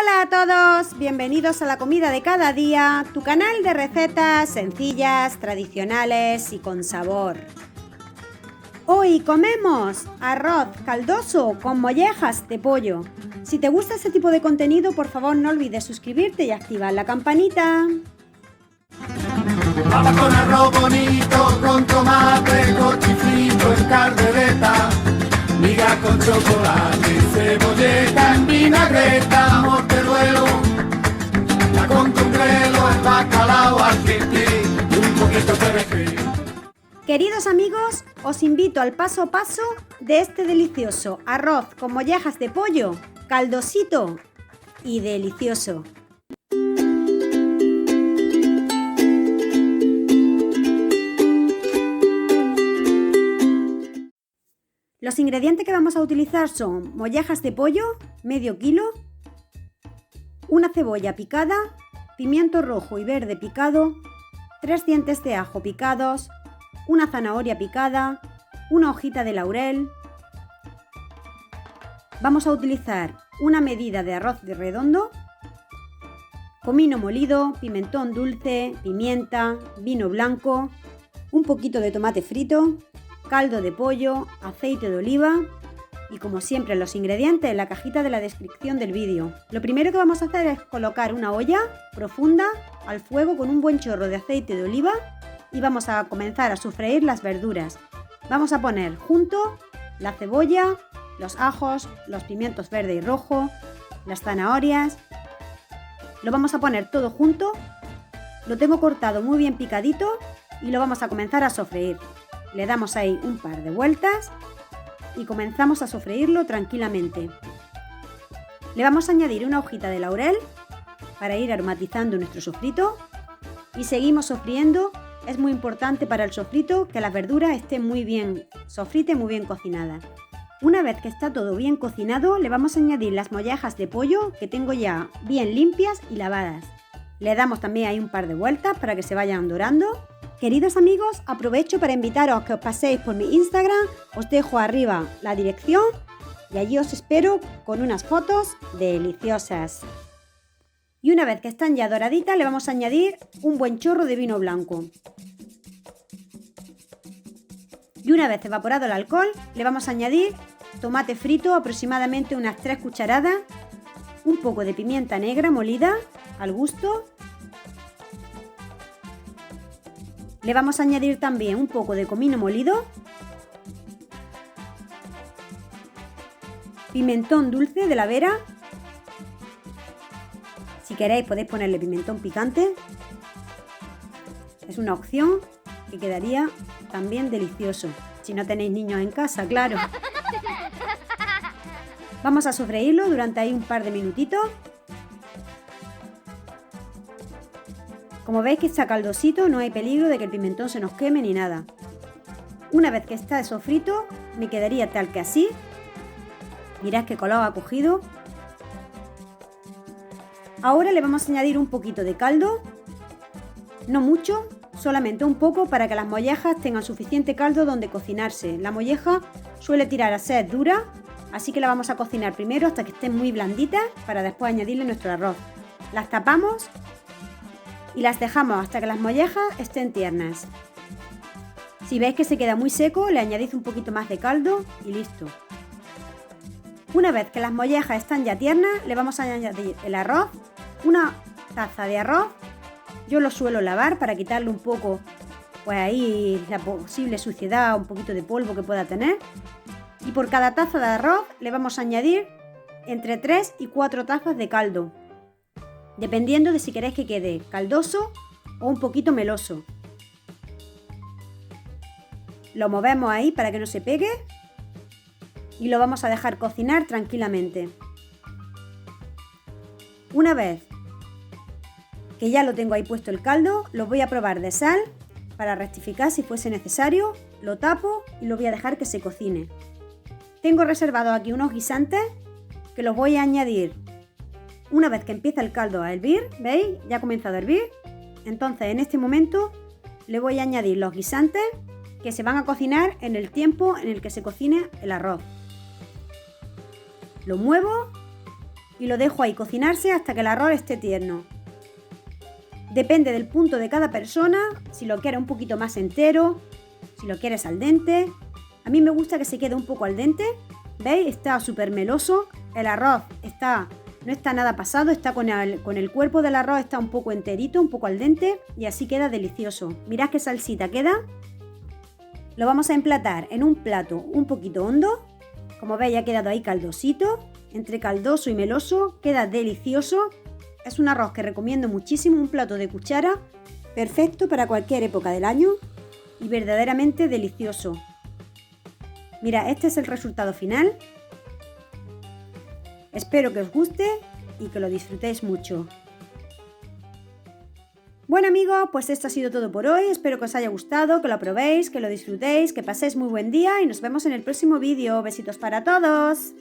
Hola a todos, bienvenidos a la comida de cada día, tu canal de recetas sencillas, tradicionales y con sabor. Hoy comemos arroz caldoso con mollejas de pollo. Si te gusta este tipo de contenido, por favor no olvides suscribirte y activar la campanita. Papa con arroz bonito, con tomate, cochifrito en caldereta, miga con chocolate, cebolleta en vinagreta, morteruelo, la con congrelo, el bacalao al pipí y un poquito de perejil. Queridos amigos, os invito al paso a paso de este delicioso arroz con mollejas de pollo, caldosito y delicioso. Los ingredientes que vamos a utilizar son mollejas de pollo, medio kilo, una cebolla picada, pimiento rojo y verde picado, 3 dientes de ajo picados, una zanahoria picada, una hojita de laurel. Vamos a utilizar una medida de arroz de redondo, comino molido, pimentón dulce, pimienta, vino blanco, un poquito de tomate frito, caldo de pollo, aceite de oliva y como siempre los ingredientes en la cajita de la descripción del vídeo. Lo primero que vamos a hacer es colocar una olla profunda al fuego con un buen chorro de aceite de oliva y vamos a comenzar a sofreír las verduras. Vamos a poner junto la cebolla, los ajos, los pimientos verde y rojo, las zanahorias. Lo vamos a poner todo junto, lo tengo cortado muy bien picadito y lo vamos a comenzar a sofreír. Le damos ahí un par de vueltas y comenzamos a sofreírlo tranquilamente. Le vamos a añadir una hojita de laurel para ir aromatizando nuestro sofrito y seguimos sofriendo. Es muy importante para el sofrito que las verduras estén muy bien sofritas y muy bien cocinadas. Una vez que está todo bien cocinado, le vamos a añadir las mollejas de pollo que tengo ya bien limpias y lavadas. Le damos también ahí un par de vueltas para que se vayan dorando. Queridos amigos, aprovecho para invitaros a que os paséis por mi Instagram, os dejo arriba la dirección y allí os espero con unas fotos deliciosas. Y una vez que están ya doraditas, le vamos a añadir un buen chorro de vino blanco. Y una vez evaporado el alcohol, le vamos a añadir tomate frito, aproximadamente unas 3 cucharadas, un poco de pimienta negra molida al gusto. Le vamos a añadir también un poco de comino molido, pimentón dulce de la Vera. Si queréis podéis ponerle pimentón picante. Es una opción que quedaría también delicioso. Si no tenéis niños en casa, claro. Vamos a sofreírlo durante ahí un par de minutitos. Como veis que está caldosito, no hay peligro de que el pimentón se nos queme ni nada. Una vez que está sofrito, me quedaría tal que así. Mirad qué color ha cogido. Ahora le vamos a añadir un poquito de caldo. No mucho, solamente un poco para que las mollejas tengan suficiente caldo donde cocinarse. La molleja suele tirar a ser dura, así que la vamos a cocinar primero hasta que estén muy blanditas para después añadirle nuestro arroz. Las tapamos y las dejamos hasta que las mollejas estén tiernas. Si veis que se queda muy seco, le añadís un poquito más de caldo y listo. Una vez que las mollejas están ya tiernas, le vamos a añadir el arroz, una taza de arroz. Yo lo suelo lavar para quitarle un poco, pues ahí la posible suciedad, un poquito de polvo que pueda tener. Y por cada taza de arroz le vamos a añadir entre 3 y 4 tazas de caldo, dependiendo de si queréis que quede caldoso o un poquito meloso. Lo movemos ahí para que no se pegue y lo vamos a dejar cocinar tranquilamente. Una vez que ya lo tengo ahí puesto el caldo, lo voy a probar de sal para rectificar si fuese necesario. Lo tapo y lo voy a dejar que se cocine. Tengo reservado aquí unos guisantes que los voy a añadir una vez que empieza el caldo a hervir. ¿Veis? Ya ha comenzado a hervir. Entonces en este momento le voy a añadir los guisantes que se van a cocinar en el tiempo en el que se cocine el arroz. Lo muevo y lo dejo ahí cocinarse hasta que el arroz esté tierno. Depende del punto de cada persona, si lo quieres un poquito más entero, si lo quieres al dente. A mí me gusta que se quede un poco al dente. ¿Veis? Está súper meloso. El arroz no está nada pasado, está con el cuerpo del arroz, está un poco enterito, un poco al dente y así queda delicioso. Mirad qué salsita queda. Lo vamos a emplatar en un plato un poquito hondo. Como veis, ha quedado ahí caldosito, entre caldoso y meloso, queda delicioso. Es un arroz que recomiendo muchísimo, un plato de cuchara, perfecto para cualquier época del año y verdaderamente delicioso. Mira, este es el resultado final. Espero que os guste y que lo disfrutéis mucho. Bueno amigos, pues esto ha sido todo por hoy. Espero que os haya gustado, que lo probéis, que lo disfrutéis, que paséis muy buen día y nos vemos en el próximo vídeo. Besitos para todos.